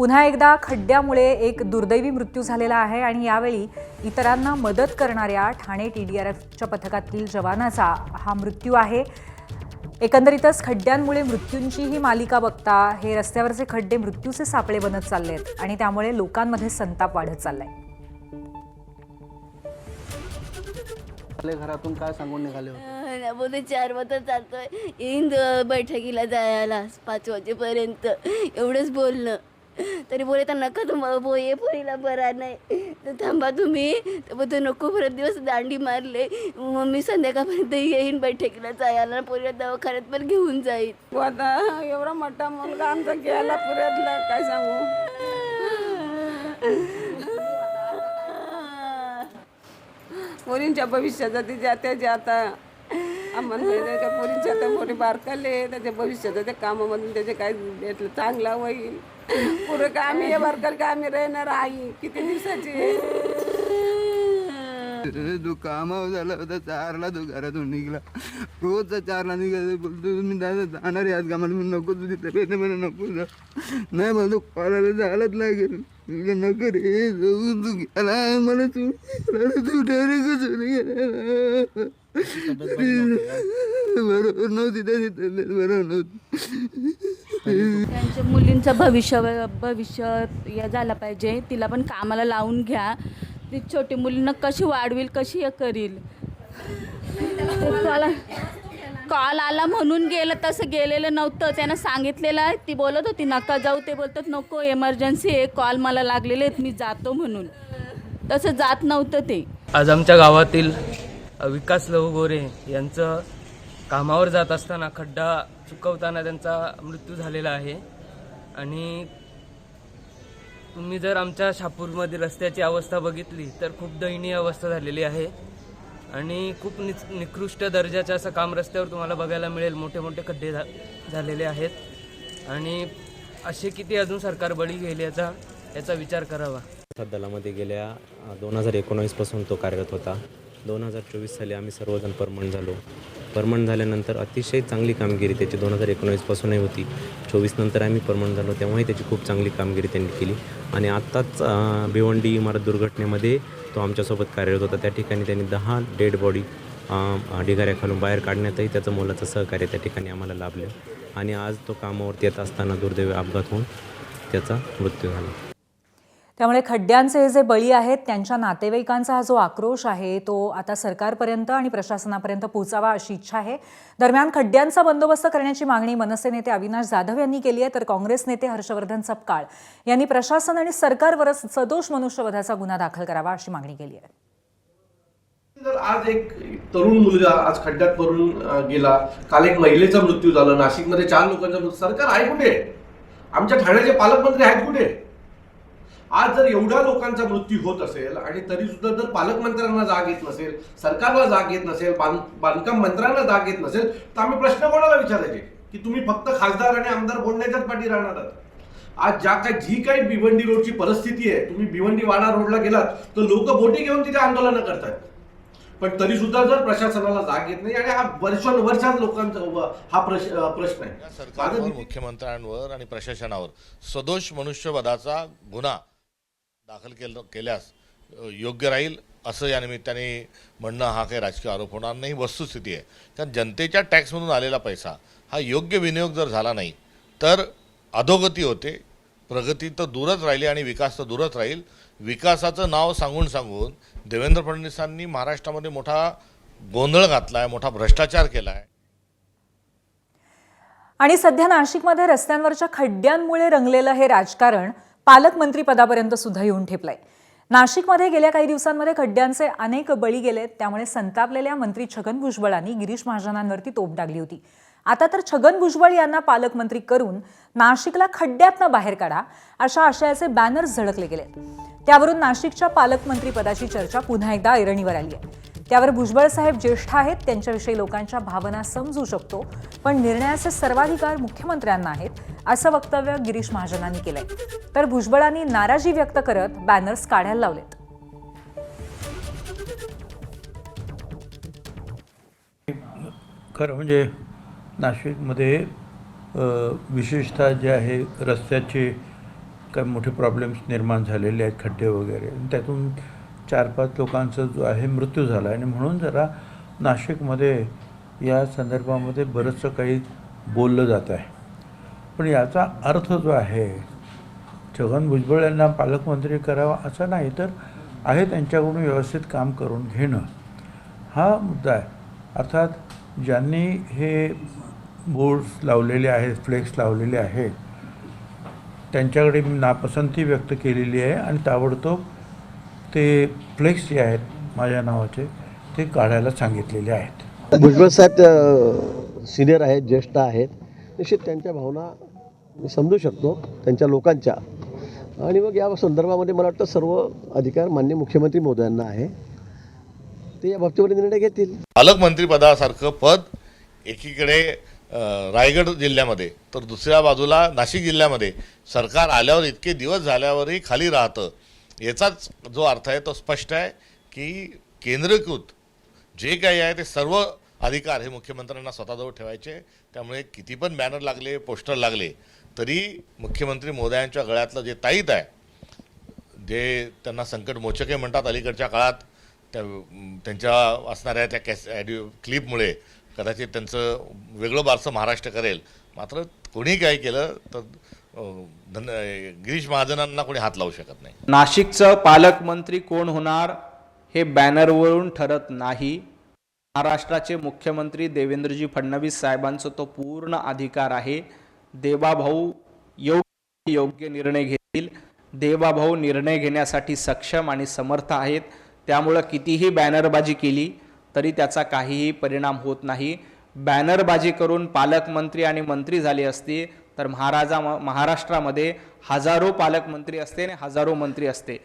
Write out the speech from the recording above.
पुन्हा एकदा खड्ड्यामुळे एक दुर्दैवी मृत्यू झालेला आहे आणि यावेळी इतरांना मदत करणाऱ्या ठाणे TDRFच्या पथकातील जवानाचा हा मृत्यू आहे। एकंदरीतच खड्ड्यांमुळे मृत्यूंची ही मालिका बघता हे रस्त्यावरचे खड्डे मृत्यूचे सापळे बनत चाललेत आणि त्यामुळे लोकांमध्ये संताप वाढत चाललाय। घरातून काय सांगून निघाले होते? बोलते 4 वाजता चालतोय, येईन बैठकीला जायला 5 वाजेपर्यंत, एवढंच बोलणं। तरी बोले तर नका ये पोरीला बरा नाही तर थांबा तुम्ही। तर बोलतो नको, परत दिवस दांडी मारले, मम्मी संध्याकाळपर्यंत येईन बैठकीला जायला, पोरीला दवाखान्यात पण घेऊन जाईल। आता एवढा मोठा मुलगा आमचा गेला पुऱ्यातला, काय सांगू। पोरींच्या भविष्याचा त्याच्या आता आम्हाला त्या पोरींच्या आता मोठे बारकाले त्याच्या भविष्याचं त्या कामामधून त्याचे काय भेटलं चांगला होईल। पुढे काय आम्ही हे बारकाल का आम्ही राहणार आई किती दिवसाची। तू कामावर झाला होता, 4ला तू घरातून निघला, रोजचा 4ला निघाला, बोलतो मी दादा जाणार आहे आज कामाला, मी नको तुझी तब्येत मला नको जा, नाही मला तू कॉलाला जायलाच लागेल, नको रे जाऊन तू गेला मला, तू डायरेक्ट गेला बरोबर नव्हती त्याची तब्येत बरोबर नव्हती। त्यांच्या मुलींचं भविष्य या झालं पाहिजे, तिला पण कामाला लावून घ्या। ती छोटी मुलींना कशी वाढवेल, कशी हे करील। कॉल आला म्हणून गेलं, तसं गेलेलं नव्हतं, त्यानं सांगितलेलं। ती बोलत होती नका जाऊ, ते बोलतात नको इमर्जन्सी आहे, कॉल मला लागलेले आहेत, मी जातो म्हणून, तसं जात नव्हतं ते। आज आमच्या गावातील विकास लवगोरे यांचं कामावर जात असताना खड्डा चुकवताना त्यांचा मृत्यू झालेला आहे। आणि तुम्ही जर आमच्या शहापूरमधील रस्त्याची अवस्था बघितली तर खूप दयनीय अवस्था झालेली आहे आणि खूप निकृष्ट दर्जाचं असं काम रस्त्यावर तुम्हाला बघायला मिळेल। मोठे मोठे खड्डे झालेले आहेत आणि असे किती अजून सरकार बळी घेईल याचा विचार करावा। दलामध्ये गेल्या 2019 पासून तो कार्यरत होता। 2024 साली आम्ही सर्वजण परमनंट झालो। परमनंट झाल्यानंतर अतिशय चांगली कामगिरी त्याची 2019 पासूनही होती। 24 नंतर आम्ही परमनंट झालो, तेव्हाही त्याची खूप चांगली कामगिरी त्यांनी केली आणि आत्ताच भिवंडी इमारत दुर्घटनेमध्ये तो आमच्यासोबत कार्यरत होता। त्या ठिकाणी त्यांनी 10 डेड बॉडी ढिगाऱ्याखालून बाहेर काढण्यातही त्याचं मोलाचं सहकार्य त्या ठिकाणी आम्हाला लाभलं आणि आज तो कामावरती येत असताना दुर्दैवी अपघात होऊन त्याचा मृत्यू झाला। त्यामुळे खड्ड्यांचे जे बळी आहेत त्यांच्या नातेवाईकांचा हा जो आक्रोश आहे तो आता सरकारपर्यंत आणि प्रशासनापर्यंत पोहोचावा अशी इच्छा आहे। दरम्यान खड्ड्यांचा बंदोबस्त करण्याची मागणी मनसे नेते अविनाश जाधव यांनी केली आहे, तर काँग्रेस नेते हर्षवर्धन सपकाळ यांनी प्रशासन आणि सरकारवरच सदोष मनुष्यवधाचा गुन्हा दाखल करावा अशी मागणी केली आहे। जर आज एक तरुण मुलगा आज खड्ड्यात पडून गेला, काल एक महिलेचा मृत्यू झाला, नाशिकमध्ये 4 लोकांचा मृत्यू, सरकार आहे कुठे? आमच्या ठाण्याचे पालकमंत्री आहेत कुठे? आज जर एवढ्या लोकांचा मृत्यू होत असेल आणि तरी सुद्धा जर पालकमंत्र्यांना जाग येत नसेल, सरकारला जाग येत नसेल, बांधकाम मंत्र्यांना जाग येत नसेल, तर आम्ही प्रश्न कोणाला विचारायचे की तुम्ही फक्त खासदार आणि आमदार बोलण्याच्याच पाठी राहणार आहात? आज जी काही भिवंडी रोडची परिस्थिती आहे, तुम्ही भिवंडी वाडा रोडला गेलात तर लोक बोटी घेऊन तिथे आंदोलन करतात, पण तरी सुद्धा जर प्रशासनाला जाग येत नाही आणि हा वर्षानुवर्षात लोकांचा हा प्रश्न आहे। सरकारवर, मुख्यमंत्र्यांवर आणि प्रशासनावर सदोष मनुष्यवधाचा गुन्हा दाखल केल्यास योग्य राहील असं या निमित्ताने म्हणणं हा काही राजकीय आरोप होणार नाही, वस्तुस्थिती आहे। कारण जनतेच्या टॅक्समधून आलेला पैसा हा योग्य विनियोग जर झाला नाही तर अधोगती होते, प्रगती तर दूरच राहिली आणि विकास तर दूरच राहील। विकासाचं नाव सांगून देवेंद्र फडणवीसांनी महाराष्ट्रामध्ये मोठा गोंधळ घातला आहे, मोठा भ्रष्टाचार केला आहे। आणि सध्या नाशिकमध्ये रस्त्यांवरच्या खड्ड्यांमुळे रंगलेलं हे राजकारण पालकमंत्री पदापर्यंत सुद्धा येऊन ठेपलंय। नाशिकमध्ये गेल्या काही दिवसांमध्ये खड्ड्यांचे अनेक बळी गेलेत, त्यामुळे संतापलेल्या मंत्री छगन भुजबळांनी गिरीश महाजनांवरती तोफ डागली होती। आता तर छगन भुजबळ यांना पालकमंत्री करून नाशिकला खड्ड्यातनं बाहेर काढा अशा आशयाचे बॅनर्स झळकले गेलेत। त्यावरून नाशिकच्या पालकमंत्री पदाची चर्चा पुन्हा एकदा ऐरणीवर आली आहे। त्यावर भुजबळ साहेब ज्येष्ठ आहेत, त्यांच्याविषयी लोकांच्या भावना समजू शकतो, पण निर्णयाचे सर्वाधिकार मुख्यमंत्र्यांना आहेत असं वक्तव्य गिरीश महाजनांनी केलंय। तर भुजबळांनी नाराजी व्यक्त करत बॅनर्स काढायला लावलेत। खरं म्हणजे नाशिकमध्ये विशेषतः जे आहे रस्त्याचे काही मोठे प्रॉब्लेम्स निर्माण झालेले आहेत, खड्डे वगैरे, आणि त्यातून 4-5 लोकांचा जो आहे मृत्यू झाला. आणि म्हणून जरा नाशिकमध्ये या संदर्भामध्ये बरंचसं काही बोललं जात आहे. पण याचा अर्थ जो आहे, छगन भुजबळ यांना पालकमंत्री करावा असं नाही, तर आहे त्यांच्याकडून व्यवस्थित काम करून घेणं हा मुद्दा आहे. अर्थात ज्यांनी हे बोर्ड्स लावलेले आहेत, फ्लेक्स लावलेले आहेत, त्यांच्याकडे मी नापसंती व्यक्त केलेली आहे आणि ताबडतोब ते फ्लेक्स जे आहेत माझ्या नावाचे ते काढायला सांगितलेले आहेत. भुजबळ साहेब सिनियर आहेत, ज्येष्ठ आहेत, निश्चित त्यांच्या भावना मी समजू शकतो त्यांच्या लोकांच्या. आणि मग या संदर्भामध्ये मला वाटतं सर्व अधिकार माननीय मुख्यमंत्री महोदयांना आहे, ते या बाबतीमध्ये निर्णय घेतील. पालकमंत्रीपदासारखं पद एकीकडे रायगड जिल्ह्यामध्ये तर दुसऱ्या बाजूला नाशिक जिल्ह्यामध्ये सरकार आल्यावर इतके दिवस झाल्यावरही खाली राहतं, याचाच जो अर्थ आहे तो स्पष्ट आहे की केंद्रीकृत जे काही आहे ते सर्व अधिकार हे मुख्यमंत्र्यांना स्वतःजवळ ठेवायचे. त्यामुळे किती पण बॅनर लागले, पोस्टर लागले, तरी मुख्यमंत्री महोदयांच्या गळ्यातलं जे ताईत आहे, जे त्यांना संकटमोचके म्हणतात, अलीकडच्या काळात त्यांच्या असणाऱ्या त्या क्लिपमुळे कदाचित त्यांचं वेगळं बारसं महाराष्ट्र करेल. मात्र कोणी काय केलं तर गिरीश महाजनांना कोणी हात लावू शकत नाही. नाशिकचं पालकमंत्री कोण होणार हे बॅनरवरून ठरत नाही. महाराष्ट्राचे मुख्यमंत्री देवेंद्रजी फडणवीस साहेबांचा तो पूर्ण अधिकार आहे. देवाभाऊ योग्य निर्णय घेतील. देवाभाऊ निर्णय घेण्यासाठी सक्षम आणि समर्थ आहेत. त्यामुळं कितीही बॅनरबाजी केली तरी त्याचा काहीही परिणाम होत नाही. बॅनरबाजी करून पालकमंत्री आणि मंत्री झाले असते तर महाराष्ट्रामध्ये हजारो पालकमंत्री असते आणि हजारो मंत्री असते.